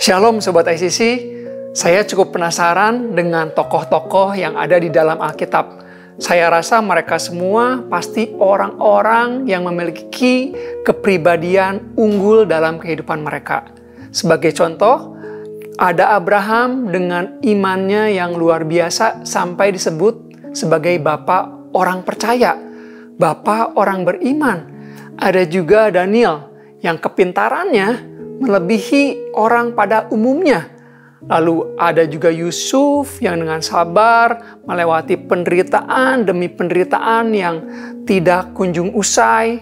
Shalom Sobat ICC, saya cukup penasaran dengan tokoh-tokoh yang ada di dalam Alkitab. Saya rasa mereka semua pasti orang-orang yang memiliki kepribadian unggul dalam kehidupan mereka. Sebagai contoh, ada Abraham dengan imannya yang luar biasa sampai disebut sebagai bapak orang percaya, bapak orang beriman. Ada juga Daniel yang kepintarannya melebihi orang pada umumnya. Lalu ada juga Yusuf yang dengan sabar melewati penderitaan demi penderitaan yang tidak kunjung usai.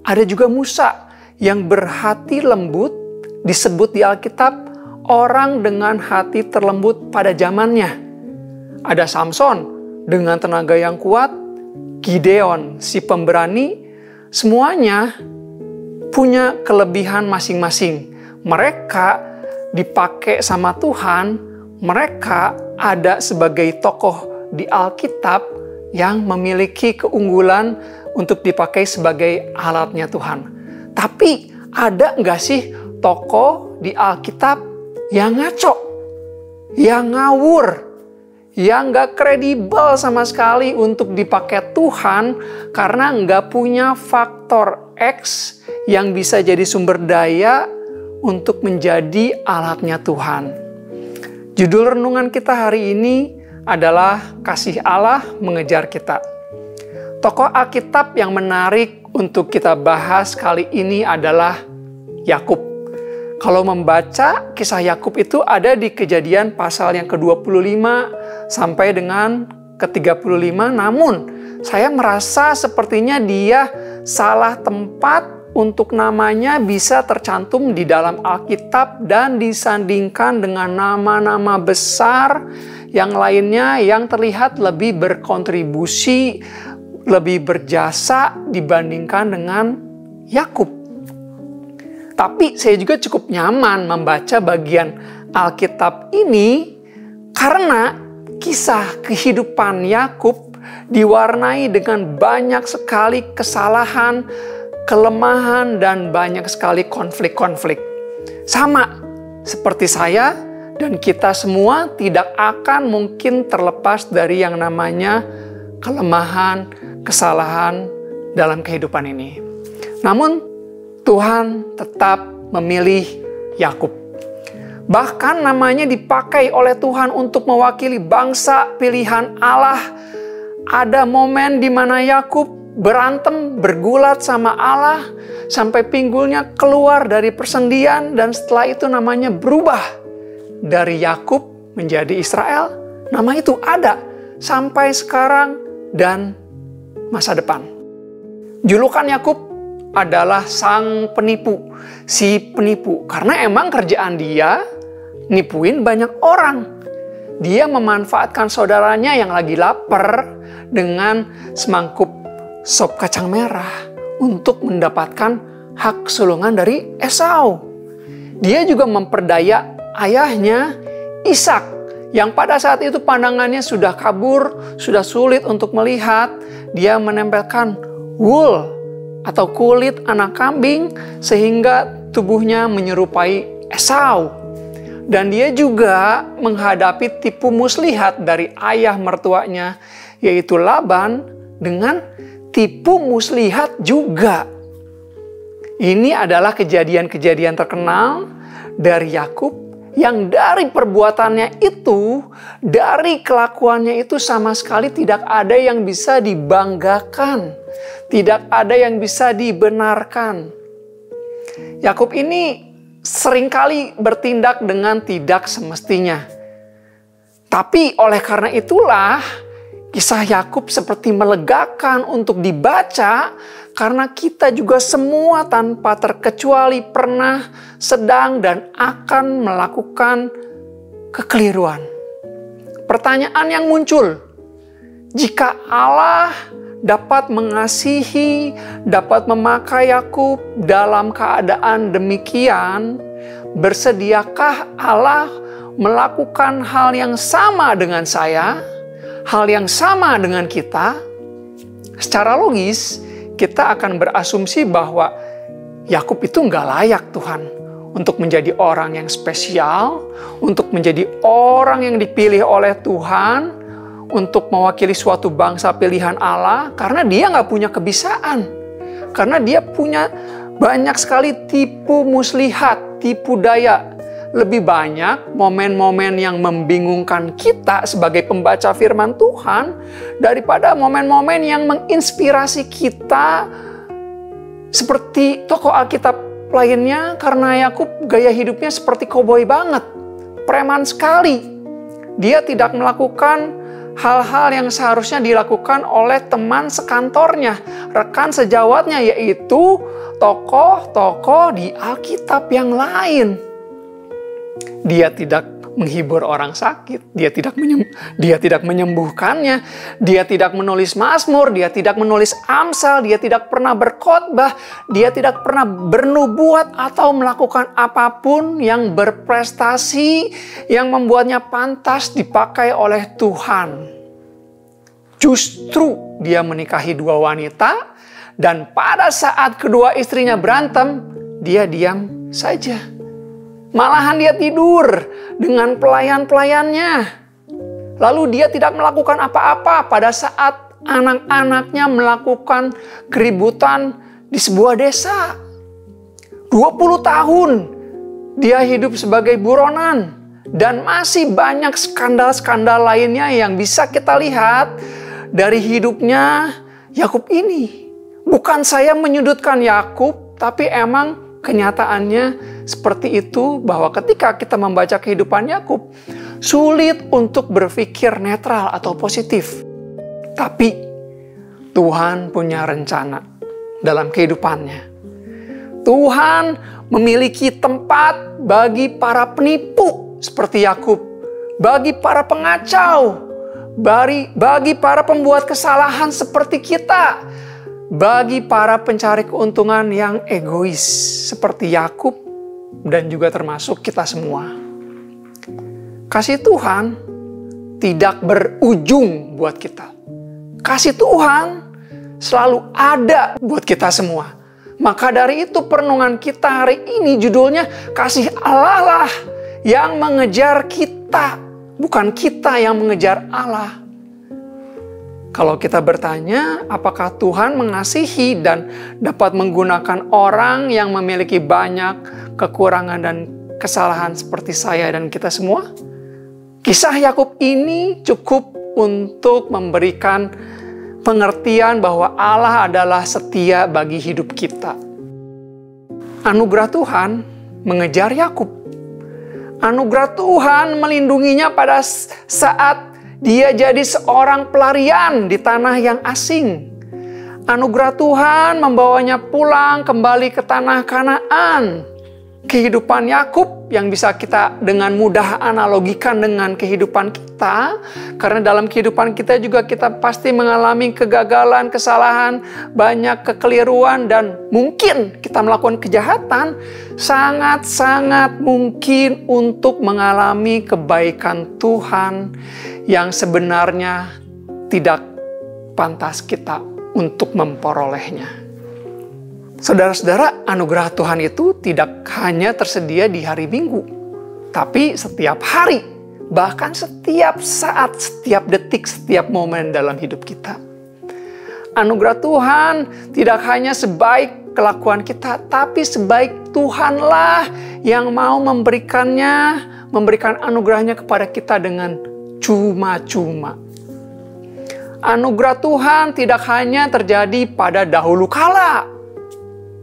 Ada juga Musa yang berhati lembut, disebut di Alkitab orang dengan hati terlembut pada zamannya. Ada Samson dengan tenaga yang kuat, Gideon si pemberani, semuanya punya kelebihan masing-masing. Mereka dipakai sama Tuhan, mereka ada sebagai tokoh di Alkitab yang memiliki keunggulan untuk dipakai sebagai alatnya Tuhan. Tapi ada nggak sih tokoh di Alkitab yang ngaco, yang ngawur, yang nggak kredibel sama sekali untuk dipakai Tuhan karena nggak punya faktor X yang bisa jadi sumber daya untuk menjadi alatnya Tuhan. Judul renungan kita hari ini adalah Kasih Allah Mengejar Kita. Tokoh Alkitab yang menarik untuk kita bahas kali ini adalah Yakub. Kalau membaca kisah Yakub itu ada di Kejadian pasal yang ke-25 sampai dengan ke-35, namun saya merasa sepertinya dia salah tempat untuk namanya bisa tercantum di dalam Alkitab dan disandingkan dengan nama-nama besar yang lainnya yang terlihat lebih berkontribusi, lebih berjasa dibandingkan dengan Yakub. Tapi saya juga cukup nyaman membaca bagian Alkitab ini karena kisah kehidupan Yakub diwarnai dengan banyak sekali kesalahan, kelemahan, dan banyak sekali konflik-konflik. Sama seperti saya dan kita semua tidak akan mungkin terlepas dari yang namanya kelemahan, kesalahan dalam kehidupan ini. Namun Tuhan tetap memilih Yakub. Bahkan namanya dipakai oleh Tuhan untuk mewakili bangsa pilihan Allah. Ada momen di mana Yakub berantem, bergulat sama Allah, sampai pinggulnya keluar dari persendian, dan setelah itu namanya berubah. Dari Yakub menjadi Israel, nama itu ada sampai sekarang dan masa depan. Julukan Yakub adalah sang penipu, si penipu. Karena emang kerjaan dia nipuin banyak orang. Dia memanfaatkan saudaranya yang lagi lapar dengan semangkup sop kacang merah untuk mendapatkan hak sulungan dari Esau. Dia juga memperdaya ayahnya Ishak yang pada saat itu pandangannya sudah kabur, sudah sulit untuk melihat. Dia menempelkan wool atau kulit anak kambing sehingga tubuhnya menyerupai Esau. Dan dia juga menghadapi tipu muslihat dari ayah mertuanya yaitu Laban dengan tipu muslihat juga. Ini adalah kejadian-kejadian terkenal dari Yakub yang dari perbuatannya itu, dari kelakuannya itu sama sekali tidak ada yang bisa dibanggakan, tidak ada yang bisa dibenarkan. Yakub ini seringkali bertindak dengan tidak semestinya. Tapi oleh karena itulah kisah Yakub seperti melegakan untuk dibaca karena kita juga semua tanpa terkecuali pernah, sedang, dan akan melakukan kekeliruan. Pertanyaan yang muncul, jika Allah dapat mengasihi, dapat memakai Yakub dalam keadaan demikian, bersediakah Allah melakukan hal yang sama dengan saya? Hal yang sama dengan kita? Secara logis, kita akan berasumsi bahwa Yakub itu nggak layak Tuhan untuk menjadi orang yang spesial, untuk menjadi orang yang dipilih oleh Tuhan, untuk mewakili suatu bangsa pilihan Allah, karena dia nggak punya kebisaan. Karena dia punya banyak sekali tipu muslihat, tipu daya. Lebih banyak momen-momen yang membingungkan kita sebagai pembaca firman Tuhan daripada momen-momen yang menginspirasi kita seperti tokoh Alkitab lainnya. Karena Yakub gaya hidupnya seperti koboi banget, preman sekali. Dia tidak melakukan hal-hal yang seharusnya dilakukan oleh teman sekantornya, rekan sejawatnya, yaitu tokoh-tokoh di Alkitab yang lain. Dia tidak menghibur orang sakit, dia tidak menyembuhkannya, dia tidak menulis Mazmur, dia tidak menulis Amsal, dia tidak pernah berkhotbah, dia tidak pernah bernubuat atau melakukan apapun yang berprestasi yang membuatnya pantas dipakai oleh Tuhan. Justru dia menikahi 2 wanita, dan pada saat kedua istrinya berantem, dia diam saja. Malahan dia tidur dengan pelayan-pelayannya. Lalu dia tidak melakukan apa-apa pada saat anak-anaknya melakukan keributan di sebuah desa. 20 tahun dia hidup sebagai buronan. Dan masih banyak skandal-skandal lainnya yang bisa kita lihat dari hidupnya Yakub ini. Bukan saya menyudutkan Yakub, tapi emang kenyataannya seperti itu, bahwa ketika kita membaca kehidupan Yakub, sulit untuk berpikir netral atau positif. Tapi Tuhan punya rencana dalam kehidupannya. Tuhan memiliki tempat bagi para penipu seperti Yakub, bagi para pengacau, bagi para pembuat kesalahan seperti kita, bagi para pencari keuntungan yang egois seperti Yakub, dan juga termasuk kita semua. Kasih Tuhan tidak berujung buat kita. Kasih Tuhan selalu ada buat kita semua. Maka dari itu perenungan kita hari ini judulnya kasih Allah lah yang mengejar kita, bukan kita yang mengejar Allah. Kalau kita bertanya, apakah Tuhan mengasihi dan dapat menggunakan orang yang memiliki banyak kekurangan dan kesalahan seperti saya dan kita semua? Kisah Yakub ini cukup untuk memberikan pengertian bahwa Allah adalah setia bagi hidup kita. Anugerah Tuhan mengejar Yakub. Anugerah Tuhan melindunginya pada saat dia jadi seorang pelarian di tanah yang asing. Anugerah Tuhan membawanya pulang kembali ke tanah Kanaan. Kehidupan Yakub yang bisa kita dengan mudah analogikan dengan kehidupan kita. Karena dalam kehidupan kita juga kita pasti mengalami kegagalan, kesalahan, banyak kekeliruan, dan mungkin kita melakukan kejahatan. Sangat-sangat mungkin untuk mengalami kebaikan Tuhan yang sebenarnya tidak pantas kita untuk memperolehnya. Saudara-saudara, anugerah Tuhan itu tidak hanya tersedia di hari Minggu, tapi setiap hari, bahkan setiap saat, setiap detik, setiap momen dalam hidup kita. Anugerah Tuhan tidak hanya sebaik kelakuan kita, tapi sebaik Tuhanlah yang mau memberikan anugerahnya kepada kita dengan cuma-cuma. Anugerah Tuhan tidak hanya terjadi pada dahulu kala,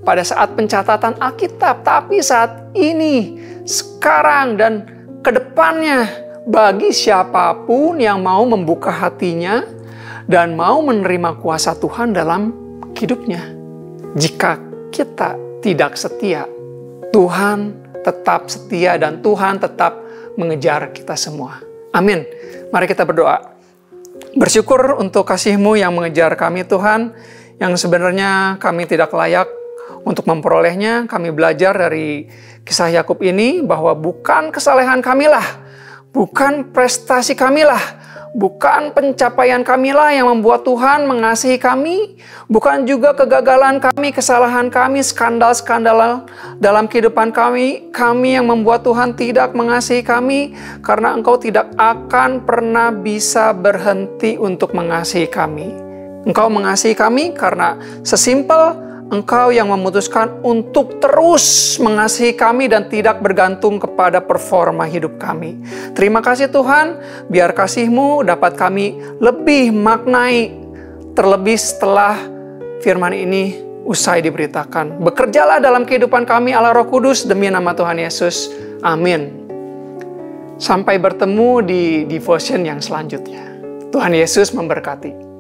pada saat pencatatan Alkitab, tapi saat ini, sekarang, dan kedepannya bagi siapapun yang mau membuka hatinya dan mau menerima kuasa Tuhan dalam hidupnya. Jika kita tidak setia, Tuhan tetap setia dan Tuhan tetap mengejar kita semua. Amin. Mari kita berdoa. Bersyukur untuk kasih-Mu yang mengejar kami Tuhan, yang sebenarnya kami tidak layak untuk memperolehnya. Kami belajar dari kisah Yakub ini bahwa bukan kesalehan kamilah, bukan prestasi kamilah, Bukan pencapaian kamilah yang membuat Tuhan mengasihi kami. Bukan juga kegagalan kami, kesalahan kami, skandal-skandal dalam kehidupan kami yang membuat Tuhan tidak mengasihi kami. Karena Engkau tidak akan pernah bisa berhenti untuk mengasihi kami. Engkau mengasihi kami karena sesimpel Engkau yang memutuskan untuk terus mengasihi kami dan tidak bergantung kepada performa hidup kami. Terima kasih Tuhan, biar kasih-Mu dapat kami lebih maknai, terlebih setelah firman ini usai diberitakan. Bekerjalah dalam kehidupan kami Allah Roh Kudus, demi nama Tuhan Yesus. Amin. Sampai bertemu di devotion yang selanjutnya. Tuhan Yesus memberkati.